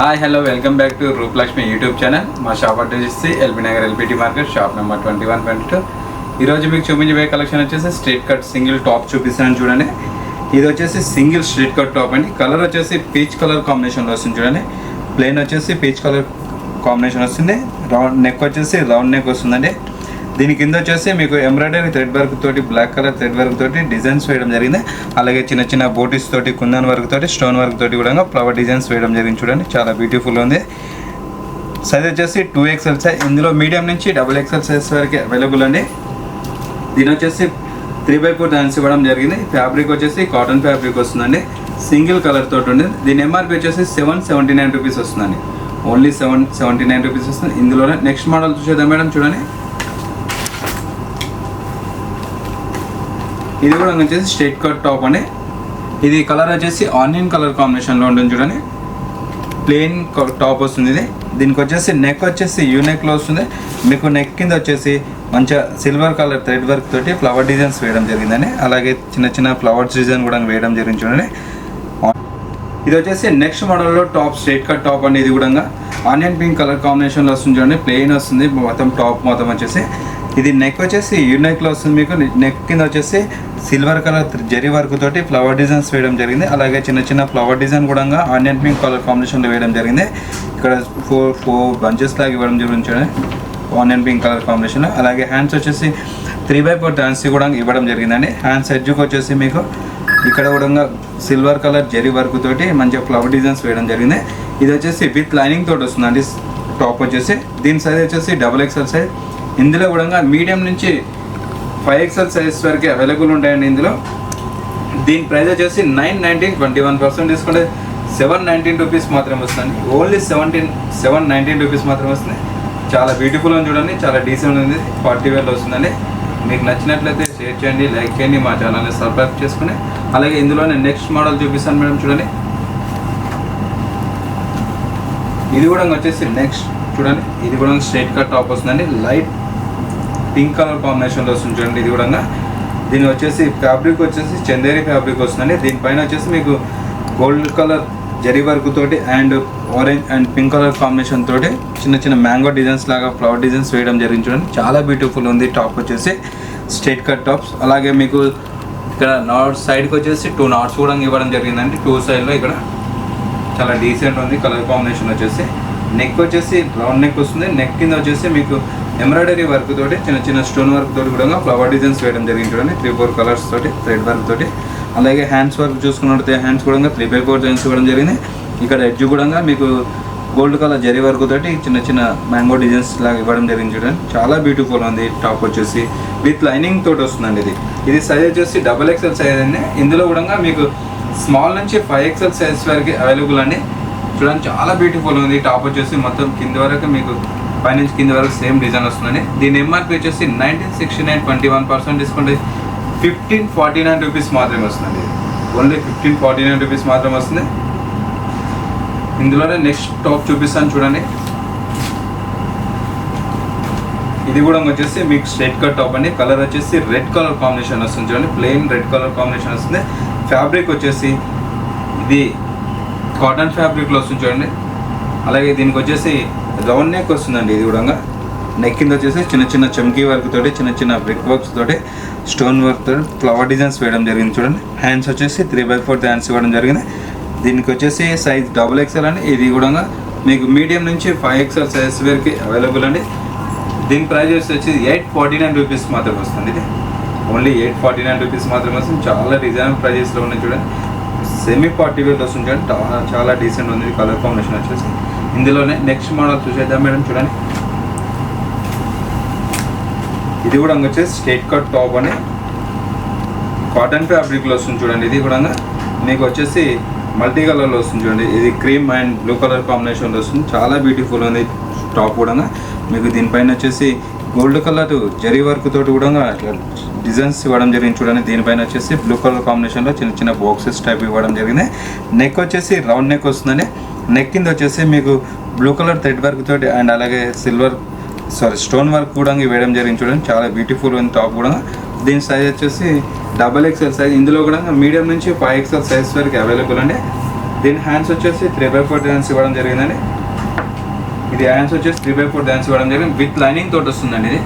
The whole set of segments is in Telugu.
Hi hello welcome back to Rupalakshmi YouTube channel. మా షాప్ అడ్రస్ ఇస్తే LB Nagar LPT market, shop number 2122. ఈరోజు మీకు చూపించబోయే కలెక్షన్ వచ్చేసి స్ట్రైట్ కట్ సింగిల్ టాప్ చూపిస్తాను చూడండి. ఇది వచ్చేసి సింగిల్ స్ట్రైట్ కట్ టాప్ అండి. కలర్ వచ్చేసి పీచ్ కలర్ కాంబినేషన్లో వస్తుంది చూడండి. ప్లెయిన్ వచ్చేసి పీచ్ కలర్ కాంబినేషన్ వస్తుంది. రౌండ్ నెక్ వచ్చేసి రౌండ్ నెక్ వస్తుందండి. దీని కింద వచ్చేసి మీకు ఎంబ్రాయిడరీ థ్రెడ్ వర్క్ తోటి, బ్లాక్ కలర్ థ్రెడ్ వర్క్ తోటి డిజైన్స్ వేయడం జరిగింది. అలాగే చిన్న చిన్న బోటీస్ తోటి, కుందన్ వర్క్ తోటి, స్టోన్ వర్క్ తోటి కూడా ఫ్లవర్ డిజైన్స్ వేయడం జరిగింది చూడండి. చాలా బ్యూటిఫుల్ ఉంది. సైజ్ వచ్చేసి 2XL సైజ్. ఇందులో మీడియం నుంచి XXL సైజ్ వరకు అవైలబుల్ అండి. దీని వచ్చేసి 3x4 డాన్స్ ఇవ్వడం జరిగింది. ఫ్యాబ్రిక్ వచ్చేసి కాటన్ ఫ్యాబ్రిక్ వస్తుందండి. సింగిల్ కలర్ తోటి ఉంది. దీని ఎంఆర్పి వచ్చేసి 779 రూపీస్ వస్తుందండి. ఓన్లీ 779 రూపీస్ వస్తుంది. ఇందులోనే నెక్స్ట్ మోడల్ చూసేద్దాం మేడం. చూడండి, ఇది కూడా వచ్చేసి స్ట్రైట్ కట్ టాప్ అండి. ఇది కలర్ వచ్చేసి ఆనియన్ కలర్ కాంబినేషన్లో ఉంటుంది చూడండి. ప్లెయిన్ టాప్ వస్తుంది ఇది. దీనికి వచ్చేసి నెక్ వచ్చేసి యూనెక్లో వస్తుంది. మీకు నెక్ కింద వచ్చేసి మంచిగా సిల్వర్ కలర్ థ్రెడ్ వర్క్ తోటి ఫ్లవర్ డిజైన్స్ వేయడం జరిగిందండి. అలాగే చిన్న చిన్న ఫ్లవర్స్ డిజైన్ కూడా వేయడం జరిగింది చూడండి. ఇది వచ్చేసి నెక్స్ట్ మోడల్లో టాప్ స్ట్రైట్ కట్ టాప్ అండి. ఇది కూడా ఆనియన్ పింక్ కలర్ కాంబినేషన్లో వస్తుంది చూడండి. ప్లెయిన్ వస్తుంది మొత్తం టాప్ మొత్తం వచ్చేసి. ఇది నెక్ వచ్చేసి యూనెక్లో వస్తుంది. మీకు నెక్ కింద వచ్చేసి సిల్వర్ కలర్ జరీ వర్క్ తోటి ఫ్లవర్ డిజైన్స్ వేయడం జరిగింది. అలాగే చిన్న చిన్న ఫ్లవర్ డిజైన్ కూడా ఆనియన్ పింక్ కలర్ కాంబినేషన్లో వేయడం జరిగింది. ఇక్కడ ఫోర్ బంచెస్ లాగా ఇవ్వడం జరిగింది ఆనియన్ పింక్ కలర్ కాంబినేషన్. అలాగే హ్యాండ్స్ వచ్చేసి 3x4 డాన్స్ కూడా ఇవ్వడం జరిగిందండి. హ్యాండ్స్ ఎడ్జ్కి వచ్చేసి మీకు ఇక్కడ కూడా సిల్వర్ కలర్ జరీ వర్క్ తోటి మంచిగా ఫ్లవర్ డిజైన్స్ వేయడం జరిగింది. ఇది వచ్చేసి విత్ లైనింగ్ తోటి వస్తుందండి టాప్ వచ్చేసి. దీని సైజ్ వచ్చేసి XXL సైజ్. ఇందులో కూడా మీడియం నుంచి 5XL సైజ్ వరకు అవైలబుల్ ఉంటాయండి ఇందులో. దీని ప్రైస్ వచ్చేసి 919, 21% తీసుకుంటే 719 రూపీస్ మాత్రమే వస్తుంది. ఓన్లీ 719 రూపీస్ మాత్రమే వస్తుంది. చాలా బ్యూటిఫుల్ అని చూడండి. చాలా డీసెంట్ ఉంది. 40 వేలు వస్తుందండి. మీకు నచ్చినట్లయితే షేర్ చేయండి, లైక్ చేయండి, మా ఛానల్ని సబ్స్క్రైబ్ చేసుకుని. అలాగే ఇందులోనే నెక్స్ట్ మోడల్ చూపిస్తాను మేడం. చూడండి, ఇది కూడా వచ్చేసి నెక్స్ట్ చూడండి. ఇది కూడా స్ట్రైట్ కట్ టాప్ వస్తుందండి. లైట్ పింక్ కలర్ కాంబినేషన్లో వస్తుంది చూడండి. ఇది కూడా దీని వచ్చేసి ఫ్యాబ్రిక్ వచ్చేసి చందేరి ఫ్యాబ్రిక్ వస్తుందండి. దీనిపైన వచ్చేసి మీకు గోల్డ్ కలర్ జరీ వర్క్ తోటి and orange and pink colour combination తోటి చిన్న చిన్న మ్యాంగో డిజైన్స్ లాగా ఫ్లవర్ డిజైన్స్ వేయడం జరిగింది చూడండి. చాలా బ్యూటిఫుల్ ఉంది టాప్ వచ్చేసి స్ట్రైట్ కట్ టాప్స్. అలాగే మీకు ఇక్కడ నాట్స్ సైడ్కి వచ్చేసి 2 నాట్స్ కూడా ఇవ్వడం జరిగిందండి. 2 సైడ్లో ఇక్కడ చాలా డీసెంట్ ఉంది కలర్ కాంబినేషన్ వచ్చేసి. నెక్ వచ్చేసి రౌండ్ నెక్ వస్తుంది. నెక్ కింద వచ్చేసి మీకు ఎంబ్రాయిడరీ వర్క్ తోటి, చిన్న చిన్న స్టోన్ వర్క్ తోటి కూడా ఫ్లవర్ డిజైన్స్ వేయడం జరిగింది చూడండి. 3-4 కలర్స్ తోటి థ్రెడ్ వర్క్ తోటి. అలాగే హ్యాండ్స్ వర్క్ చూసుకున్నట్లయితే హ్యాండ్స్ కూడా 3x4 డిజైన్స్ ఇవ్వడం జరిగింది. ఇక్కడ ఎడ్జ్ కూడా మీకు గోల్డ్ కలర్ జరీ వర్క్ తోటి చిన్న చిన్న మ్యాంగో డిజైన్స్ లాగా ఇవ్వడం జరిగింది చూడండి. చాలా బ్యూటిఫుల్ ఉంది. టాప్ వచ్చేసి విత్ లైనింగ్ తోటి వస్తుందండి. ఇది సైజ్ వచ్చేసి XXL సైజ్ అండి. ఇందులో కూడా మీకు స్మాల్ నుంచి 5XL సైజ్ వరకు అవైలబుల్ అండి. చూడండి, చాలా బ్యూటిఫుల్ ఉంది. టాప్ వచ్చేసి మొత్తం కింద వరకు మీకు పైనుంచి కింద వరకు సేమ్ డిజైన్ వస్తుందండి. దీని ఎంఆర్పి వచ్చేసి 1969, 21% డిస్కౌంట్ 1549 రూపీస్ మాత్రమే వస్తుందండి. ఓన్లీ 1549 రూపీస్ మాత్రమే వస్తుంది. ఇందులోనే నెక్స్ట్ టాప్ చూపిస్తాను చూడండి. ఇది కూడా వచ్చేసి మీకు స్ట్రైట్ కట్ టాప్ అండి. కలర్ వచ్చేసి రెడ్ కలర్ కాంబినేషన్ వస్తుంది చూడండి. ప్లెయిన్ రెడ్ కలర్ కాంబినేషన్ వస్తుంది. ఫ్యాబ్రిక్ వచ్చేసి ఇది కాటన్ ఫ్యాబ్రిక్లో వస్తుంది చూడండి. అలాగే దీనికి వచ్చేసి రౌండ్ నెక్ వస్తుందండి. ఇది కూడా నెక్ కింద వచ్చేసి చిన్న చిన్న చమ్కీ వర్క్ తోటి, చిన్న చిన్న బ్రిక్ వర్క్స్ తోటి, స్టోన్ వర్క్ తోటి ఫ్లవర్ డిజైన్స్ వేయడం జరిగింది చూడండి. హ్యాండ్స్ వచ్చేసి 3x4 హ్యాండ్స్ ఇవ్వడం జరిగింది. దీనికి వచ్చేసి సైజ్ XXL అండి. ఇది కూడా మీకు మీడియం నుంచి 5XL సైజ్ వరకు అవైలబుల్ అండి. దీని ప్రైస్ వచ్చి 849 రూపీస్ మాత్రమే వస్తుంది. ఇది ఓన్లీ 849 రూపీస్ మాత్రమే వస్తుంది. చాలా డిజైనబుల్ ప్రైజెస్లో ఉన్నాయి చూడండి. సెమీ 40 వేలు వస్తుంది చూడండి. చాలా డీసెంట్ ఉంది కలర్ కాంబినేషన్ వచ్చేసి. ఇందులోనే నెక్స్ట్ మోడల్ చూసేద్దాం మేడం. చూడండి, ఇది కూడా వచ్చేసి స్ట్రైట్ కట్ టాప్ అని కాటన్ ఫ్యాబ్రిక్లో వస్తుంది చూడండి. ఇది కూడా మీకు వచ్చేసి మల్టీ కలర్లో వస్తుంది చూడండి. ఇది క్రీమ్ అండ్ బ్లూ కలర్ కాంబినేషన్లో వస్తుంది. చాలా బ్యూటిఫుల్ ఉంది టాప్ కూడా. మీకు దీనిపైన వచ్చేసి గోల్డ్ కలర్ జరీ వర్క్ తోటి కూడా డిజైన్స్ ఇవ్వడం జరిగింది చూడండి. దీనిపైన వచ్చేసి బ్లూ కలర్ కాంబినేషన్లో చిన్న చిన్న బాక్సెస్ టైప్ ఇవ్వడం జరిగింది. నెక్ వచ్చేసి రౌండ్ నెక్ వస్తుందండి. నెక్ కింద వచ్చేసి మీకు బ్లూ కలర్ థ్రెడ్ వర్క్ తోటి అండ్ అలాగే స్టోన్ వర్క్ కూడా వేయడం జరిగింది చూడండి. చాలా బ్యూటిఫుల్ ఉంది టాప్ కూడా. దీని సైజ్ వచ్చేసి XXL సైజ్. ఇందులో కూడా మీడియం నుంచి 5XL సైజ్ వరకు అవైలబుల్ అండి. దీని హ్యాండ్స్ వచ్చేసి 3/4 హ్యాండ్స్ ఇవ్వడం జరిగిందండి. ఇది హ్యాండ్స్ వచ్చేసి 3/4 హ్యాండ్స్ ఇవ్వడం జరిగింది. విత్ లైనింగ్ తోటి వస్తుందండి. ఇది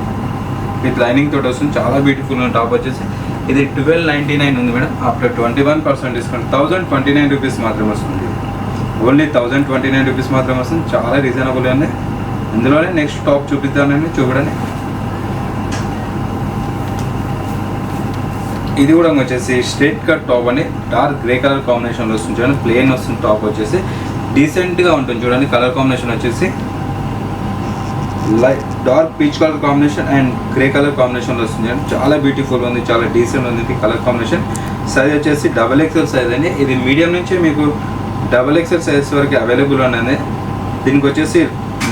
విత్ లైనింగ్ తోటి వస్తుంది. చాలా బ్యూటిఫుల్ ఉంది. టాప్ వచ్చేసి ఇది 1299 ఉంది మేడం. ఆఫ్టర్ 21% డిస్కౌంట్ 1029 రూపీస్ మాత్రమే వస్తుంది. ఓన్లీ 1029 రూపీస్ మాత్రమే వస్తుంది. చాలా రీజనబుల్ ఉంది. అందులోనే నెక్స్ట్ టాప్ చూపిద్దానండి, చూడండి. ఇది కూడా వచ్చేసి స్ట్రైట్ కట్ టాప్ అని డార్క్ గ్రే కలర్ కాంబినేషన్లో వస్తుంది చూడండి. ప్లెయిన్ వస్తుంది. టాప్ వచ్చేసి డీసెంట్గా ఉంటుంది చూడండి. కలర్ కాంబినేషన్ వచ్చేసి light dark peach colour combination and grey colour కాంబినేషన్లో వస్తుంది చూడండి. చాలా బ్యూటిఫుల్ ఉంది, చాలా డీసెంట్ ఉంది కలర్ కాంబినేషన్. సైజ్ వచ్చేసి XXL సైజ్ అండి. ఇది మీడియం నుంచి మీకు XXL సైజ్ వరకు అవైలబుల్ ఉన్నది. దీనికి వచ్చేసి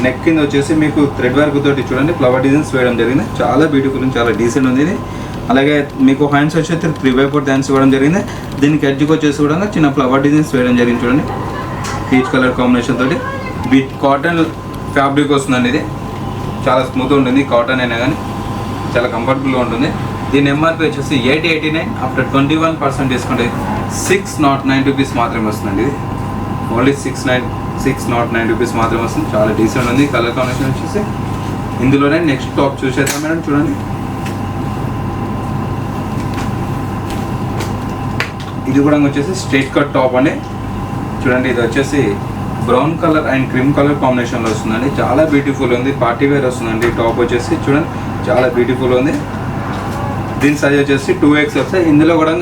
నెక్ కింద వచ్చేసి మీకు థ్రెడ్ వర్క్ తోటి చూడండి ఫ్లవర్ డిజైన్స్ వేయడం జరిగింది. చాలా బ్యూటిఫుల్ ఉంది, చాలా డీసెంట్ ఉంది ఇది. అలాగే మీకు హ్యాండ్స్ వచ్చేసి 3/4 హ్యాండ్స్ ఇవ్వడం జరిగింది. దీనికి ఎడ్జ్కి వచ్చేసి కూడా చిన్న ఫ్లవర్ డిజైన్స్ వేయడం జరిగింది చూడండి. పీచ్ కలర్ కాంబినేషన్ తోటి విత్ కాటన్ ఫ్యాబ్రిక్ వస్తుందండి. ఇది చాలా స్మూత్గా ఉంటుంది. కాటన్ అయినా కానీ చాలా కంఫర్టబుల్గా ఉంటుంది. దీని ఎంఆర్పీ వచ్చేసి 889. ఆఫ్టర్ 21% డిస్కౌంట్ 609 రూపీస్ మాత్రమే వస్తుందండి. ఇది ఓన్లీ 609 రూపీస్ మాత్రమే వస్తుంది. చాలా డీసెంట్ ఉంది. కలర్ కాంబినేషన్ వచ్చేసి ఇందులోనే నెక్స్ట్ టాప్ చూసేద్దాం మేడం. చూడండి, ఇది కూడా వచ్చేసి స్ట్రైట్ కట్ టాప్ అండి. చూడండి, ఇది వచ్చేసి brown colour and cream colour కాంబినేషన్లో వస్తుందండి. చాలా బ్యూటిఫుల్ ఉంది. పార్టీ వేర్ వస్తుందండి. టాప్ వచ్చేసి చూడండి చాలా బ్యూటిఫుల్ ఉంది. దీని సైజ్ వచ్చేసి 2XL సైజ్. ఇందులో కూడా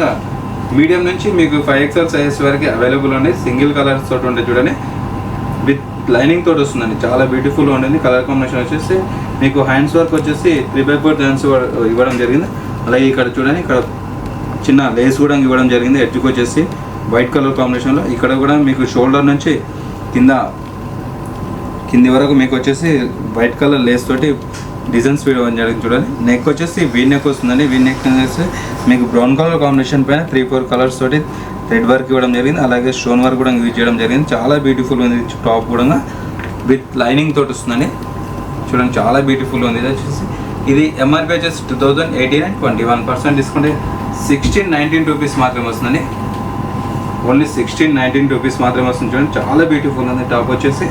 మీడియం నుంచి మీకు 5XL సైజ్ వరకు అవైలబుల్ ఉంది. సింగిల్ కలర్స్ తోటి ఉంటుంది చూడండి. విత్ లైనింగ్ తోటి వస్తుందండి. చాలా బ్యూటిఫుల్గా ఉంటుంది. కలర్ కాంబినేషన్ వచ్చేసి మీకు హ్యాండ్స్ వర్క్ వచ్చేసి 3/4 హ్యాండ్స్ ఇవ్వడం జరిగింది. అలాగే ఇక్కడ చూడండి, ఇక్కడ చిన్న లేస్ కూడా ఇవ్వడం జరిగింది. ఎడ్జ్కి వచ్చేసి వైట్ కలర్ కాంబినేషన్లో. ఇక్కడ కూడా మీకు షోల్డర్ నుంచి కింది వరకు మీకు వచ్చేసి వైట్ కలర్ లేస్ తోటి డిజైన్స్ వేయడం జరిగింది చూడండి. నెక్ వచ్చేసి వీ నెక్ వస్తుందండి. వీ నెక్ వచ్చేసి మీకు బ్రౌన్ కలర్ కాంబినేషన్ పైన 3-4 కలర్స్ తోటి థ్రెడ్ వర్క్ ఇవ్వడం జరిగింది. అలాగే స్టోన్ వర్క్ కూడా యూజ్ చేయడం జరిగింది. చాలా బ్యూటిఫుల్ ఉంది. టాప్ కూడా విత్ లైనింగ్ తోటి వస్తుందండి. చూడండి చాలా బ్యూటిఫుల్ ఉంది. ఇది వచ్చేసి ఇది ఎంఆర్పీ వచ్చేసి 2089. 21% డిస్కౌంట్ 1619 రూపీస్ మాత్రమే వస్తుందండి. ఓన్లీ 1619 రూపీస్ మాత్రమే వస్తుంది. చూడండి చాలా బ్యూటిఫుల్ ఉంది. టాప్ వచ్చేసి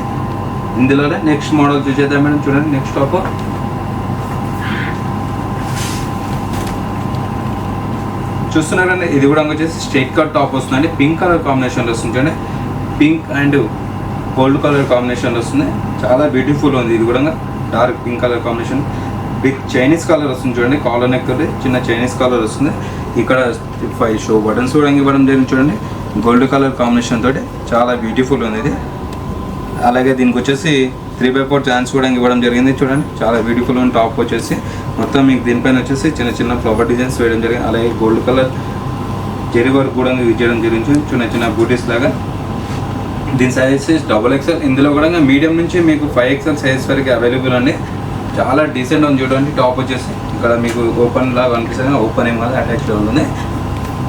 ఇందులోనే నెక్స్ట్ మోడల్ చూసేద్దాం మేడం. చూడండి నెక్స్ట్ టాప్ చూస్తున్నారండి. ఇది కూడా వచ్చేసి స్ట్రైట్ కట్ టాప్ వస్తుందండి. పింక్ కలర్ కాంబినేషన్లో వస్తుంది చూడండి. పింక్ అండ్ గోల్డ్ కలర్ కాంబినేషన్లో వస్తుంది. చాలా బ్యూటిఫుల్ ఉంది. ఇది కూడా dark pink colour combination with Chinese colour వస్తుంది చూడండి. కాలర్ నెక్ తోటి చిన్న చైనీస్ కలర్ వస్తుంది. ఇక్కడ 5 షో బటన్స్ కూడా ఇవ్వడం జరిగింది చూడండి. గోల్డ్ కలర్ కాంబినేషన్ తోటి చాలా బ్యూటిఫుల్ ఉంది ఇది. అలాగే దీనికి వచ్చేసి 3/4 హ్యాండ్స్ కూడా ఇవ్వడం జరిగింది చూడండి. చాలా బ్యూటిఫుల్ ఉంది. టాప్ వచ్చేసి మొత్తం మీకు దీనిపైన వచ్చేసి చిన్న చిన్న ఫ్లవర్ డిజైన్స్ వేయడం జరిగింది. అలాగే గోల్డ్ కలర్ జెరీ వర్క్ కూడా యూజ్ చేయడం జరిగింది. చిన్న చిన్న బూటీస్ లాగా. దీని సైజ్ XXL. ఇందులో కూడా మీడియం నుంచి మీకు 5XL సైజ్ వరకు అవైలబుల్ అండి. చాలా డీసెంట్ ఉంది చూడండి. టాప్ వచ్చేసి ఇక్కడ మీకు ఓపెన్ లాగా అనిపిస్తుంది. ఓపెన్ ఏం కాదు, అటాచ్లో ఉంటుంది.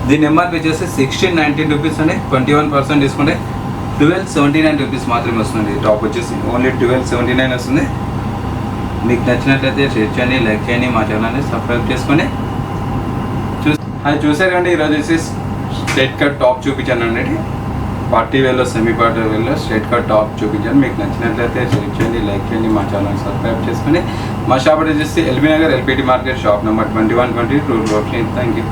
దీని ఎంఆర్పీ వచ్చేసి 1619 రూపీస్ అండి. 21% తీసుకుంటే 1279 రూపీస్ మాత్రమే వస్తుంది. టాప్ వచ్చేసి ఓన్లీ 1279 వస్తుంది. మీకు నచ్చినట్లయితే షేర్ చేయండి, లైక్ చేయండి, మా ఛానల్ని సబ్స్క్రైబ్ చేసుకొని చూసారు కండి. ఈరోజు వచ్చేసి స్ట్రైట్ కట్ టాప్ చూపించాను అండి. పార్టీ వేర్లో సెమీ పార్టీ వేర్లో స్ట్రైట్ కట్ టాప్ చూపించాను. మీకు నచ్చినట్లయితే షేర్ చేయండి, లైక్ చేయండి, మా ఛానల్ సబ్స్క్రైబ్ చేసుకొని మా షాప్ వచ్చేసి LB Nagar LPT market shop number 2120 rule road. Thank you.